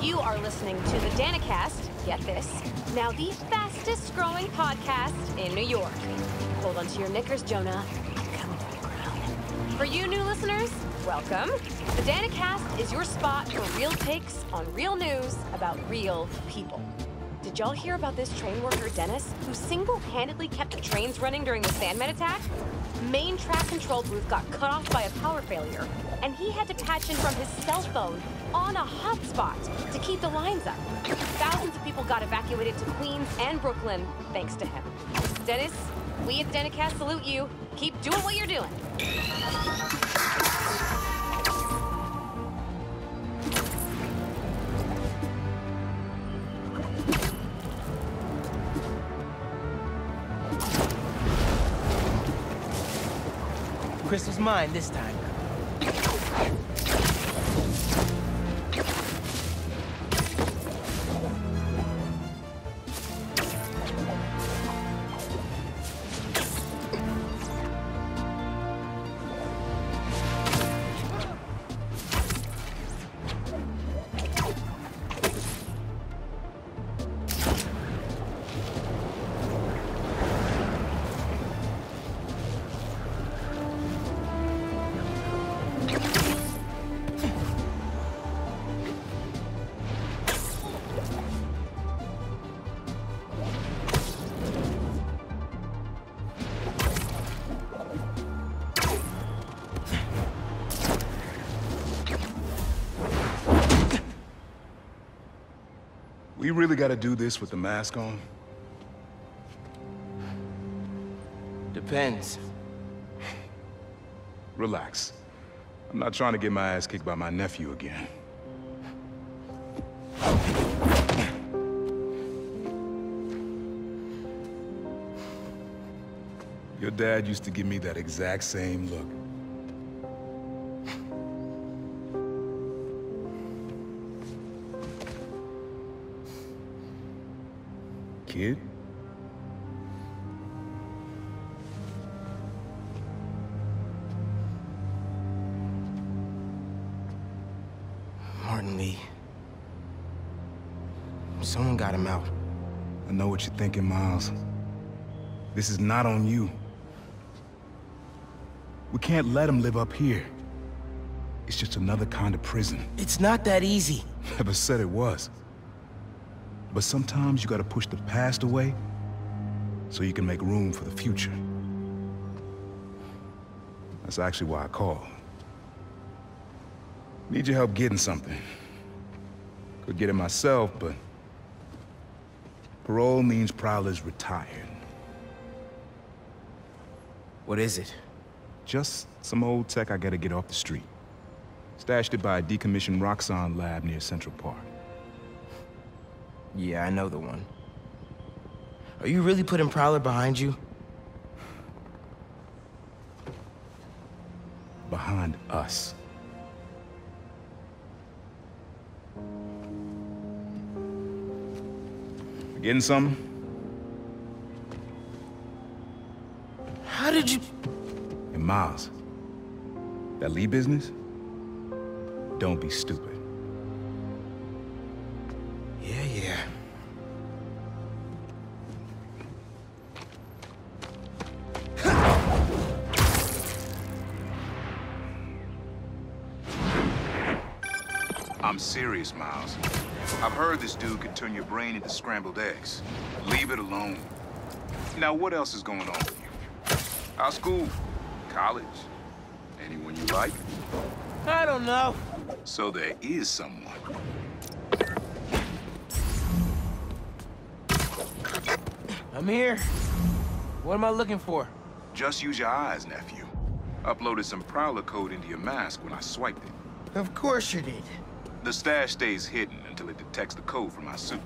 You are listening to the Danicast, get this, now the fastest growing podcast in New York. Hold on to your knickers, Jonah. I'm coming to the ground. For you new listeners, welcome. The Danicast is your spot for real takes on real news about real people. Did y'all hear about this train worker, Dennis, who single-handedly kept the trains running during the Sandman attack? Main track control booth got cut off by a power failure, and he had to patch in from his cell phone on a hotspot to keep the lines up. Thousands of people got evacuated to Queens and Brooklyn thanks to him. Dennis, we at Danicast salute you. Keep doing what you're doing. Crystal's mine this time. We really gotta do this with the mask on? Depends. Relax. I'm not trying to get my ass kicked by my nephew again. Your dad used to give me that exact same look. Kid? Martin Lee. Someone got him out. I know what you're thinking, Miles. This is not on you. We can't let him live up here. It's just another kind of prison. It's not that easy. Never said it was. But sometimes you gotta push the past away so you can make room for the future. That's actually why I called. Need your help getting something. Could get it myself, but parole means Prowler's retired. What is it? Just some old tech I gotta get off the street. Stashed it by a decommissioned Roxxon lab near Central Park. Yeah, I know the one. Are you really putting Prowler behind you? Behind us. Getting something? How did you... And Miles, that Lee business? Don't be stupid. Yeah. I'm serious, Miles. I've heard this dude could turn your brain into scrambled eggs. Leave it alone. Now, what else is going on with you? How's school? College? Anyone you like? I don't know. So there is someone. I'm here. What am I looking for? Just use your eyes, nephew. Uploaded some Prowler code into your mask when I swiped it. Of course you did. The stash stays hidden until it detects the code from my suit.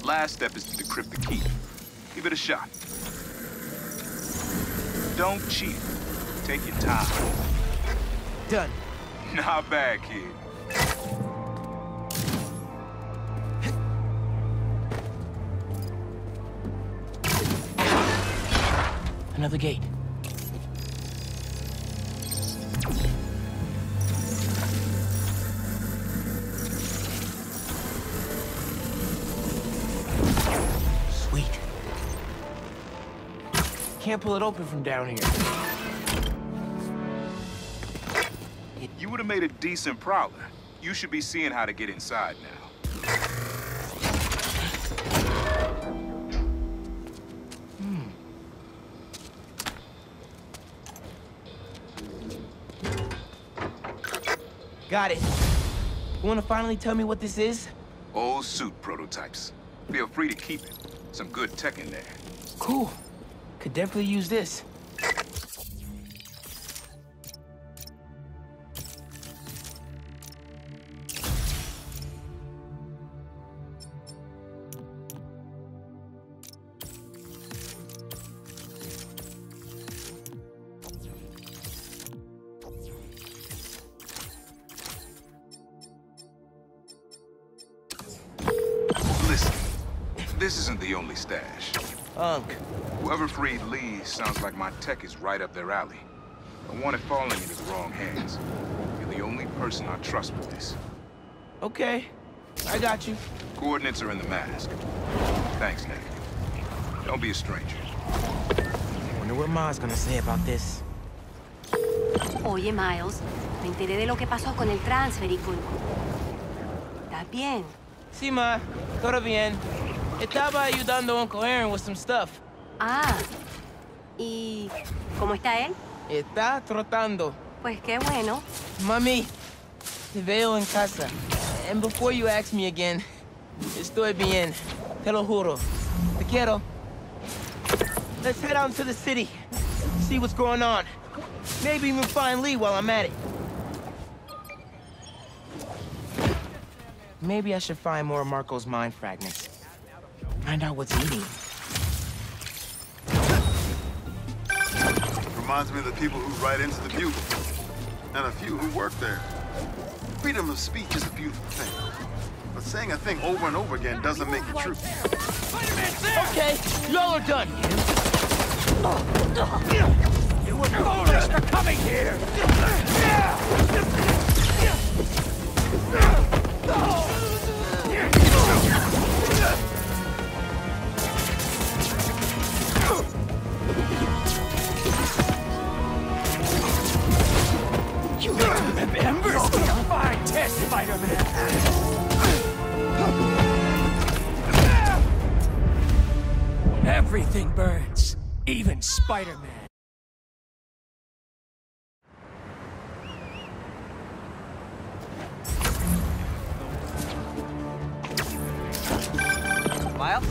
Last step is to decrypt the key. Give it a shot. Don't cheat. Take your time. Done. Not bad, kid. Another gate. Sweet. Can't pull it open from down here. You would have made a decent prowler. You should be seeing how to get inside now. Got it. You wanna finally tell me what this is? Old suit prototypes. Feel free to keep it. Some good tech in there. Cool. Could definitely use this. Listen, this isn't the only stash. Unk. Whoever freed Lee sounds like my tech is right up their alley. I want it falling into the wrong hands. You're the only person I trust with this. Okay. I got you. Coordinates are in the mask. Thanks, Nick. Don't be a stranger. Wonder what Ma's gonna say about this. Oye, Miles, me enteré de lo que pasó con el transfer y con... ¿Estás bien? Sí, Ma. Todo bien. Estaba ayudando a Uncle Aaron with some stuff. Ah, ¿y cómo está él? Está trotando. Pues qué bueno. Mami, te veo en casa. And before you ask me again, estoy bien. Te lo juro. Te quiero. Let's head out into the city. See what's going on. Maybe even find Lee while I'm at it. Maybe I should find more of Marco's mind fragments. Find out what's eating. Reminds me of the people who write into the Bugle, and a few who work there. Freedom of speech is a beautiful thing, but saying a thing over and over again doesn't make it true. Okay, y'all are done. You were foolish for coming here! You have embers! Fine test, Spider-Man! Everything burns, even Spider-Man. Miles,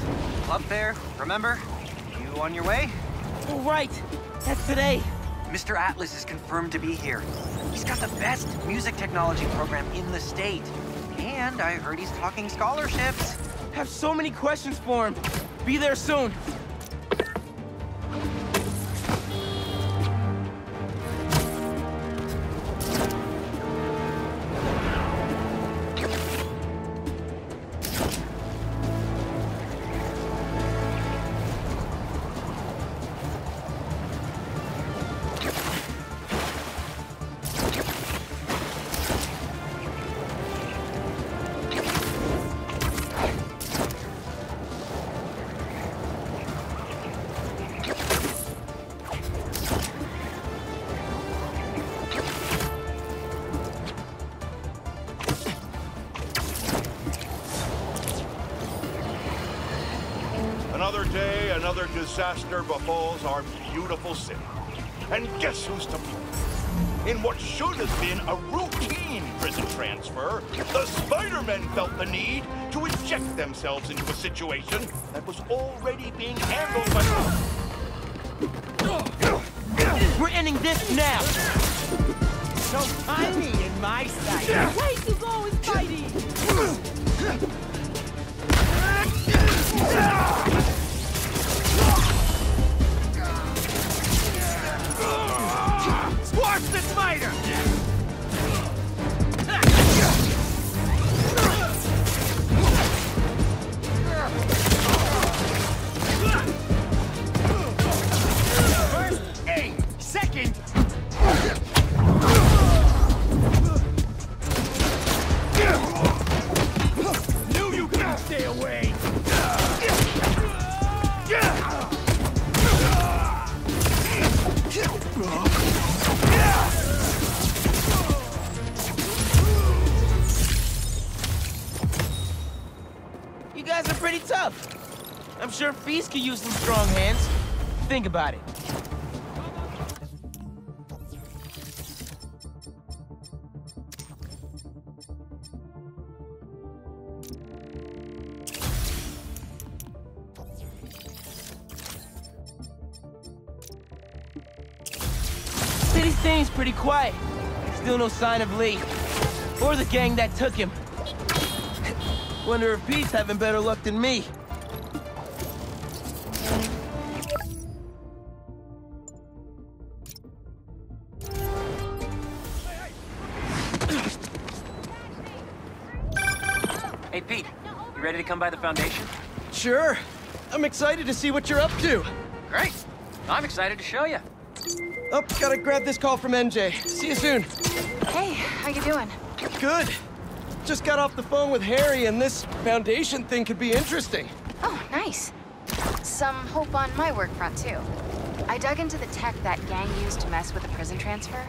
up there, remember? You on your way? Oh, right. That's today. Mr. Atlas is confirmed to be here. He's got the best music technology program in the state. And I heard he's talking scholarships. Have so many questions for him. Be there soon. Another day, another disaster befalls our beautiful city. And guess who's to blame? In what should have been a routine prison transfer, the Spider-Men felt the need to inject themselves into a situation that was already being handled by... We're ending this now. So tiny in my sight. Way to go, Spidey! Squash the spider! pretty tough. I'm sure Feast could use some strong hands. Think about it. City seems pretty quiet. Still no sign of Lee. Or the gang that took him. Wonder if Pete's having better luck than me. Hey, Pete, you ready to come by the Foundation? Sure. I'm excited to see what you're up to. Great. I'm excited to show you. Oh, gotta grab this call from MJ. See you soon. Hey, how you doing? Good. Just got off the phone with Harry, and this Foundation thing could be interesting. Oh, nice. Some hope on my work front, too. I dug into the tech that gang used to mess with the prison transfer.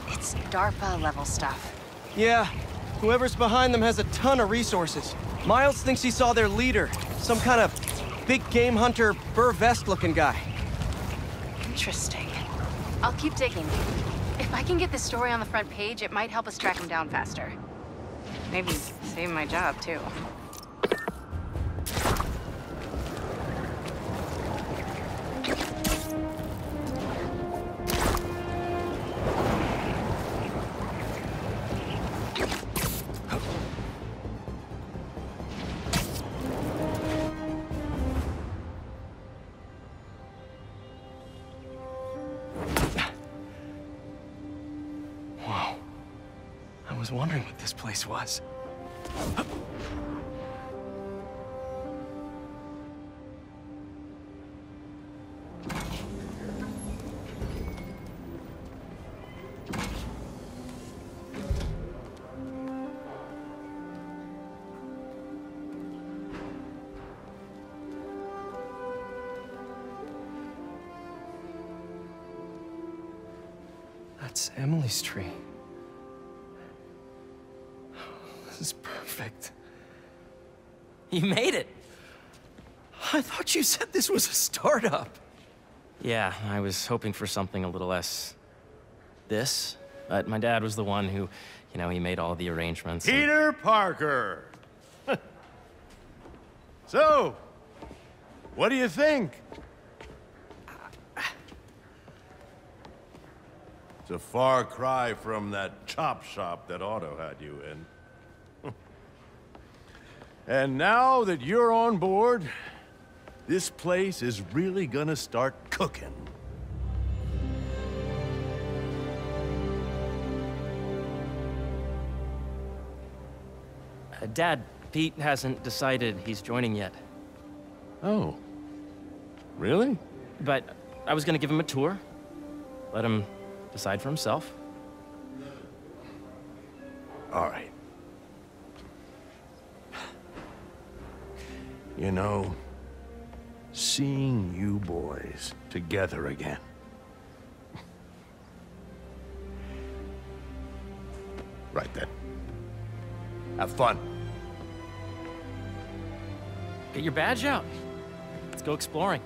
It's DARPA-level stuff. Yeah, whoever's behind them has a ton of resources. Miles thinks he saw their leader, some kind of big game hunter, fur vest-looking guy. Interesting. I'll keep digging. If I can get this story on the front page, it might help us track him down faster. Maybe save my job, too. I was wondering what this place was. That's Emily's tree. This is perfect. You made it! I thought you said this was a startup. Yeah, I was hoping for something a little less... this. But my dad was the one who, you know, he made all the arrangements. Peter Parker! So, what do you think? It's a far cry from that chop shop that Otto had you in. And now that you're on board, this place is really gonna start cooking. Dad, Pete hasn't decided he's joining yet. Oh. Really? But I was gonna give him a tour. Let him decide for himself. All right. You know, seeing you boys together again. Right then. Have fun. Get your badge out. Let's go exploring.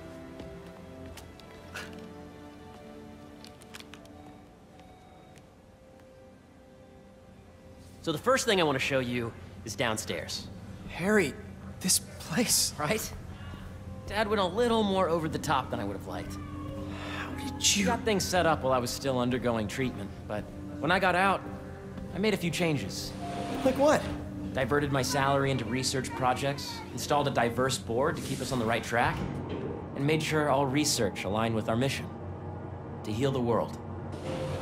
So the first thing I want to show you is downstairs. Harry, this place... Right? Dad went a little more over the top than I would have liked. How did He you... got things set up while I was still undergoing treatment, but when I got out, I made a few changes. Like what? Diverted my salary into research projects, installed a diverse board to keep us on the right track, and made sure all research aligned with our mission, to heal the world.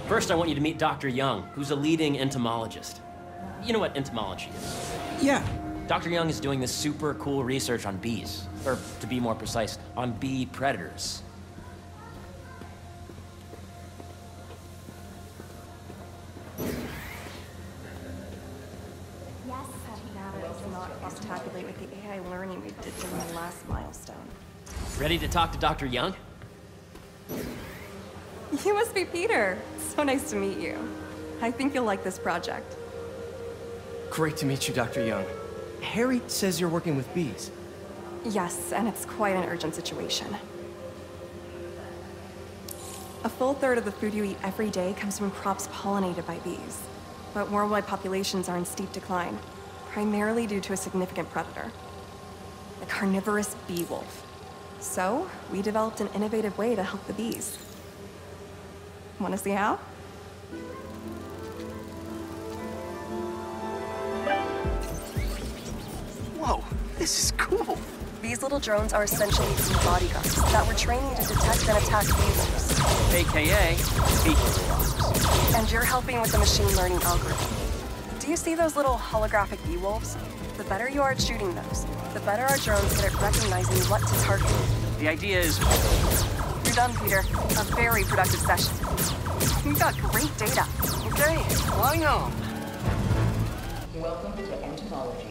First, I want you to meet Dr. Young, who's a leading entomologist. You know what entomology is? Yeah. Dr. Young is doing this super cool research on bees, or to be more precise, on bee predators. Tabulate with the AI learning we did during the last milestone. Ready to talk to Dr. Young? You must be Peter. So nice to meet you. I think you'll like this project. Great to meet you, Dr. Young. Harry says you're working with bees. Yes, and it's quite an urgent situation. A full third of the food you eat every day comes from crops pollinated by bees. But worldwide populations are in steep decline, primarily due to a significant predator, the carnivorous bee wolf. So, we developed an innovative way to help the bees. Want to see how? Whoa, this is cool. These little drones are essentially bee bodyguards that were training to detect and attack bee wolves. AKA, speaking robots. And you're helping with the machine learning algorithm. Do you see those little holographic bee wolves? The better you are at shooting those, the better our drones get at recognizing what to target. The idea is... You're done, Peter. A very productive session. You've got great data. Okay, flying home. Welcome to Entomology.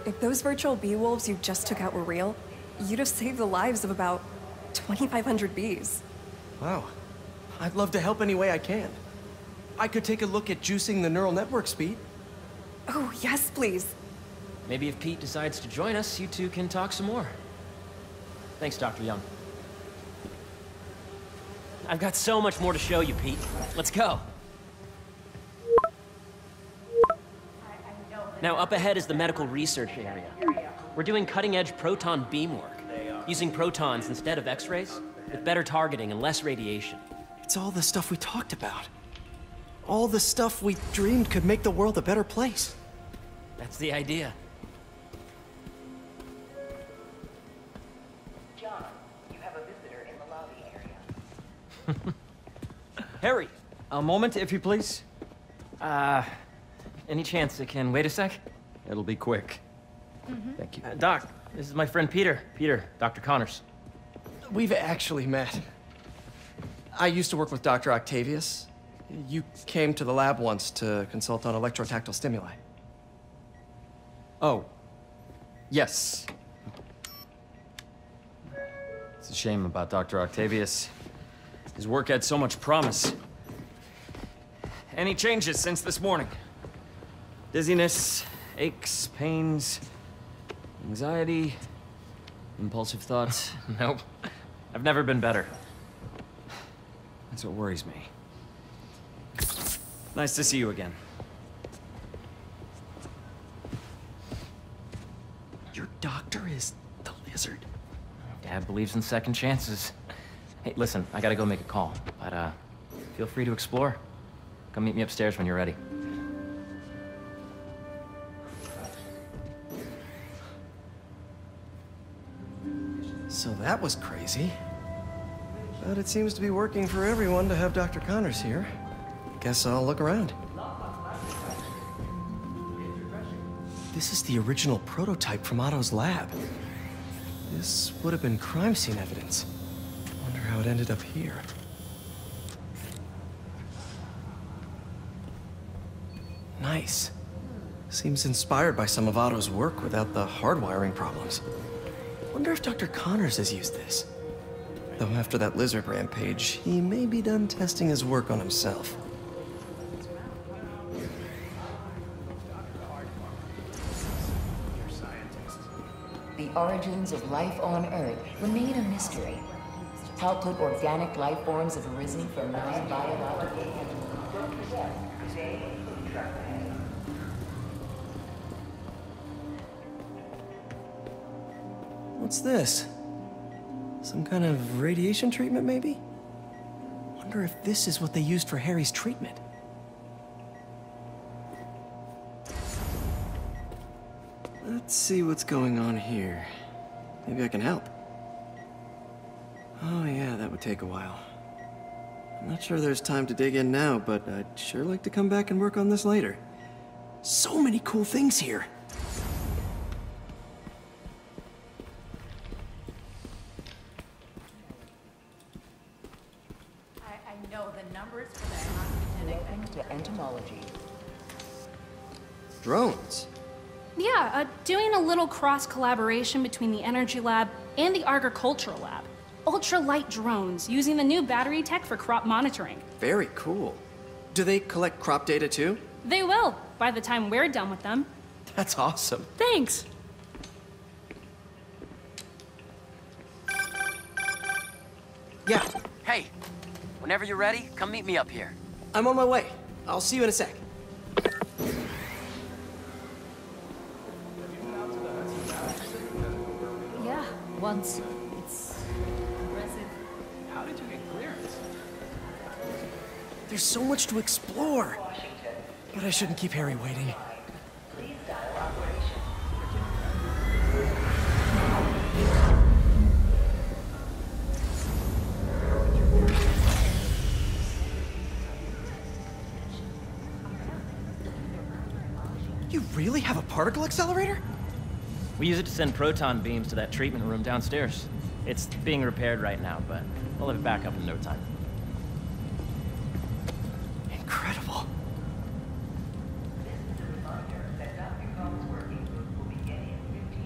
If those virtual bee wolves you just took out were real, you'd have saved the lives of about 2,500 bees. Wow. I'd love to help any way I can. I could take a look at juicing the neural network speed. Oh, yes, please. Maybe if Pete decides to join us, you two can talk some more. Thanks, Dr. Young. I've got so much more to show you, Pete. Let's go. Now, up ahead is the medical research area. We're doing cutting-edge proton beam work, using protons instead of X-rays, with better targeting and less radiation. It's all the stuff we talked about. All the stuff we dreamed could make the world a better place. That's the idea. John, you have a visitor in the lobby area. Harry! A moment, if you please. Any chance it can wait a sec? It'll be quick. Thank you. Doc, this is my friend Peter. Peter, Dr. Connors. We've actually met. I used to work with Dr. Octavius. You came to the lab once to consult on electrotactile stimuli. Oh. Yes. It's a shame about Dr. Octavius. His work had so much promise. Any changes since this morning? Dizziness, aches, pains, anxiety, impulsive thoughts? Nope. I've never been better. That's what worries me. Nice to see you again. Your doctor is the lizard. Dad believes in second chances. Hey, listen, I gotta go make a call, but feel free to explore. Come meet me upstairs when you're ready. So that was crazy. But it seems to be working for everyone to have Dr. Connors here. Guess I'll look around. This is the original prototype from Otto's lab. This would have been crime scene evidence. Wonder how it ended up here. Nice. Seems inspired by some of Otto's work without the hardwiring problems. Wonder if Dr. Connors has used this. Though after that lizard rampage, he may be done testing his work on himself. The origins of life on Earth remain a mystery. How could organic life forms have arisen from non-biological? What's this? Some kind of radiation treatment, maybe? Wonder if this is what they used for Harry's treatment. Let's see what's going on here. Maybe I can help. Oh yeah, that would take a while. I'm not sure there's time to dig in now, but I'd sure like to come back and work on this later. So many cool things here. I know the numbers for that. Welcome to Entomology. Drones. Yeah, doing a little cross-collaboration between the Energy Lab and the Agricultural Lab. Ultralight drones using the new battery tech for crop monitoring. Very cool. Do they collect crop data too? They will, by the time we're done with them. That's awesome. Thanks. Yeah, Hey, whenever you're ready, come meet me up here. I'm on my way. I'll see you in a sec. Yeah, once. It's impressive. How did you get clearance? There's so much to explore. But I shouldn't keep Harry waiting. You really have a particle accelerator? We use it to send proton beams to that treatment room downstairs. It's being repaired right now, but we'll have it back up in no time. Incredible.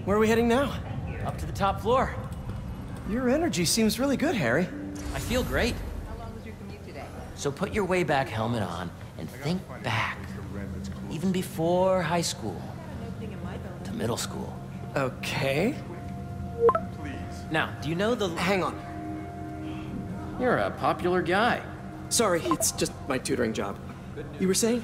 Where are we heading now? Up to the top floor. Your energy seems really good, Harry. I feel great. How long was your commute today? So put your way back helmet on and think back. Even before high school. To middle school. Okay. Now, do you know the... Hang on. You're a popular guy. Sorry, it's just my tutoring job. You were saying?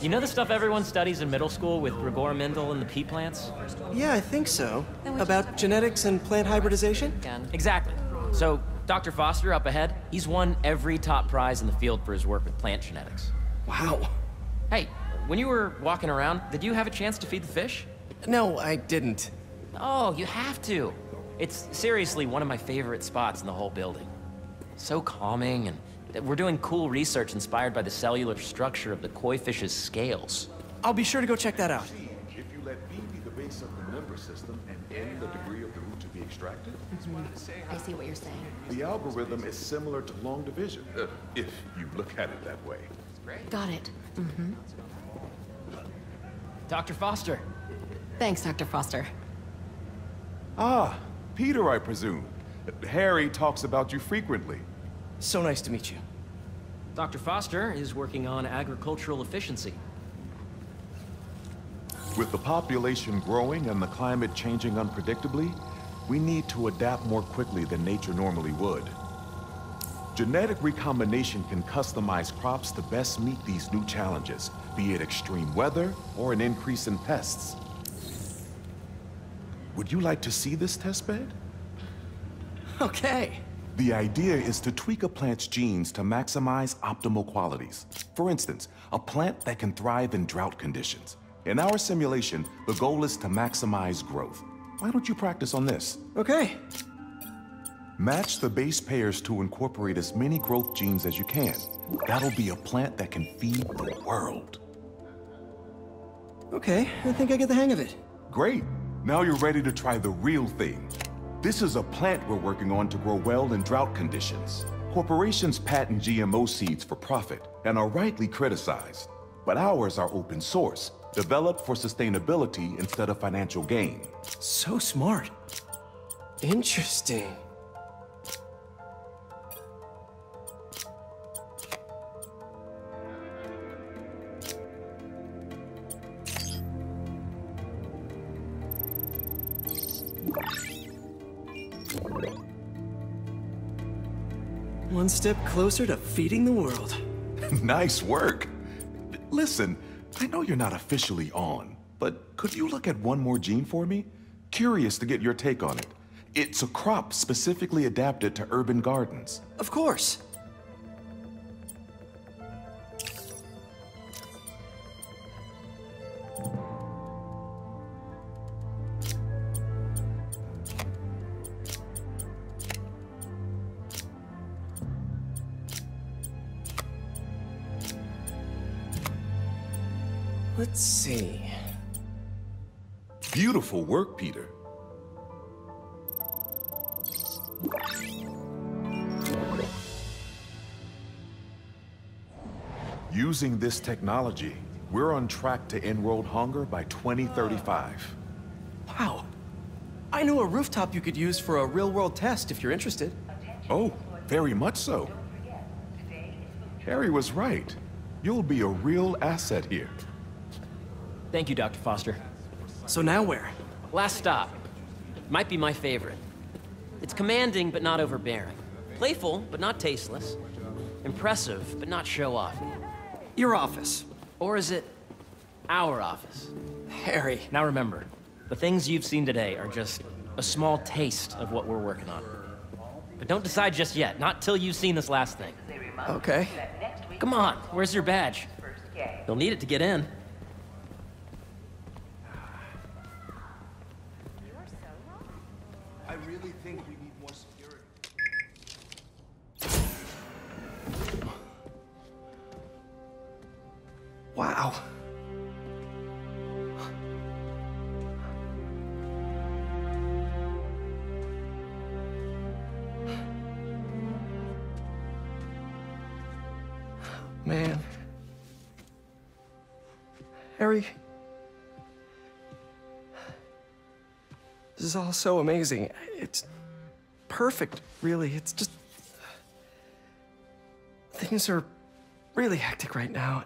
You know the stuff everyone studies in middle school with Gregor Mendel and the pea plants? Yeah, I think so. About genetics and plant hybridization? Exactly. So, Dr. Foster up ahead, he's won every top prize in the field for his work with plant genetics. Wow. Hey, when you were walking around, did you have a chance to feed the fish? No, I didn't. Oh, you have to. It's seriously one of my favorite spots in the whole building. So calming, and we're doing cool research inspired by the cellular structure of the koi fish's scales. I'll be sure to go check that out. If you let B be the base of the member system and N the degree of the root to be extracted, I see what you're saying. the algorithm is similar to long division, if you look at it that way. Got it. Mm-hmm. Dr. Foster. Thanks, Dr. Foster. Ah, Peter, I presume. Harry talks about you frequently. So nice to meet you. Dr. Foster is working on agricultural efficiency. With the population growing and the climate changing unpredictably, we need to adapt more quickly than nature normally would. Genetic recombination can customize crops to best meet these new challenges, be it extreme weather or an increase in pests. Would you like to see this testbed? Okay. The idea is to tweak a plant's genes to maximize optimal qualities. For instance, a plant that can thrive in drought conditions. In our simulation, the goal is to maximize growth. Why don't you practice on this? Okay. Match the base pairs to incorporate as many growth genes as you can. That'll be a plant that can feed the world. Okay, I think I get the hang of it. Great. Now you're ready to try the real thing. This is a plant we're working on to grow well in drought conditions. Corporations patent GMO seeds for profit and are rightly criticized. But ours are open source, developed for sustainability instead of financial gain. So smart. Interesting. One step closer to feeding the world. Nice work. Listen, I know you're not officially on, but could you look at one more gene for me? Curious to get your take on it. It's a crop specifically adapted to urban gardens. Of course. Let's see. Beautiful work, Peter. Using this technology, we're on track to end world hunger by 2035. Wow. I know a rooftop you could use for a real-world test if you're interested. Oh, very much so. Harry was right. You'll be a real asset here. Thank you, Dr. Foster. So now where? Last stop. Might be my favorite. It's commanding, but not overbearing. Playful, but not tasteless. Impressive, but not show-off. Your office. Or is it our office? Harry. Now remember, the things you've seen today are just a small taste of what we're working on. But don't decide just yet, not till you've seen this last thing. Okay. Come on, where's your badge? You'll need it to get in. I really think we need more security. Wow. Man. Harry. This is all so amazing. It's perfect, really. It's just... Things are really hectic right now.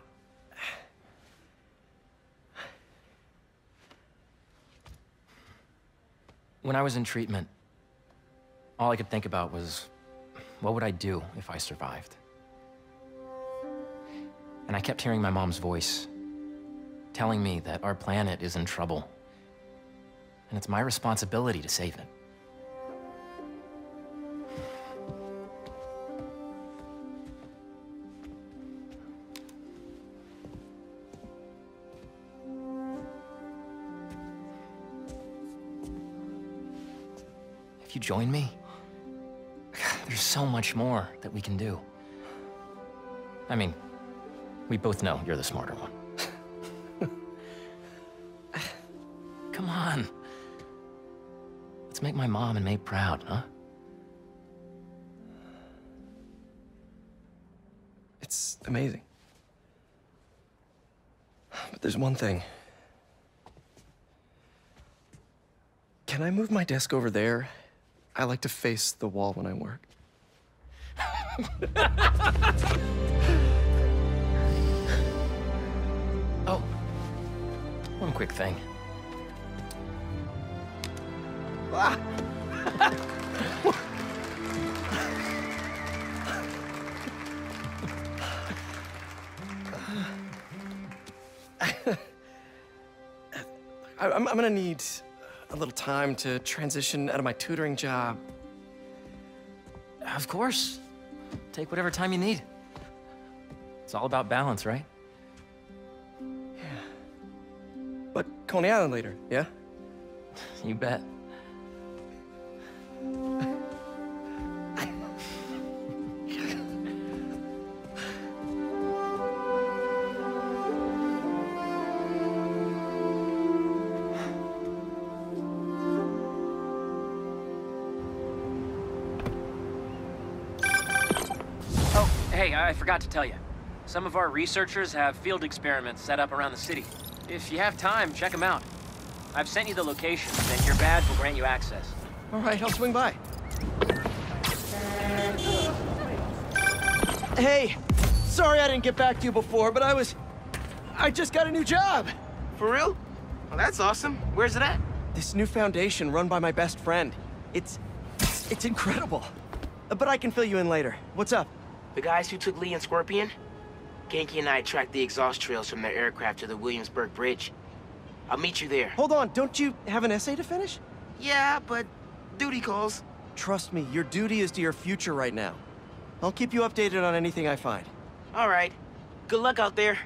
When I was in treatment, all I could think about was, what would I do if I survived? And I kept hearing my mom's voice, telling me that our planet is in trouble, and it's my responsibility to save it. If you join me, there's so much more that we can do. I mean, we both know you're the smarter one. Come on. Let's make my mom and May proud, huh? It's amazing. But there's one thing. Can I move my desk over there? I like to face the wall when I work. Oh, one quick thing. Ah. I'm gonna need a little time to transition out of my tutoring job. Of course. Take whatever time you need. It's all about balance, right? Yeah. But Coney Island later, yeah? You bet. Hey, I forgot to tell you. Some of our researchers have field experiments set up around the city. If you have time, check them out. I've sent you the locations, and your badge will grant you access. All right, I'll swing by. Hey, sorry I didn't get back to you before, but I just got a new job. For real? Well, that's awesome. Where's it at? This new foundation run by my best friend. It's incredible. But I can fill you in later. What's up? The guys who took Lee and Scorpion? Ganke and I tracked the exhaust trails from their aircraft to the Williamsburg Bridge. I'll meet you there. Hold on, don't you have an essay to finish? Yeah, but duty calls. Trust me, your duty is to your future right now. I'll keep you updated on anything I find. All right. Good luck out there.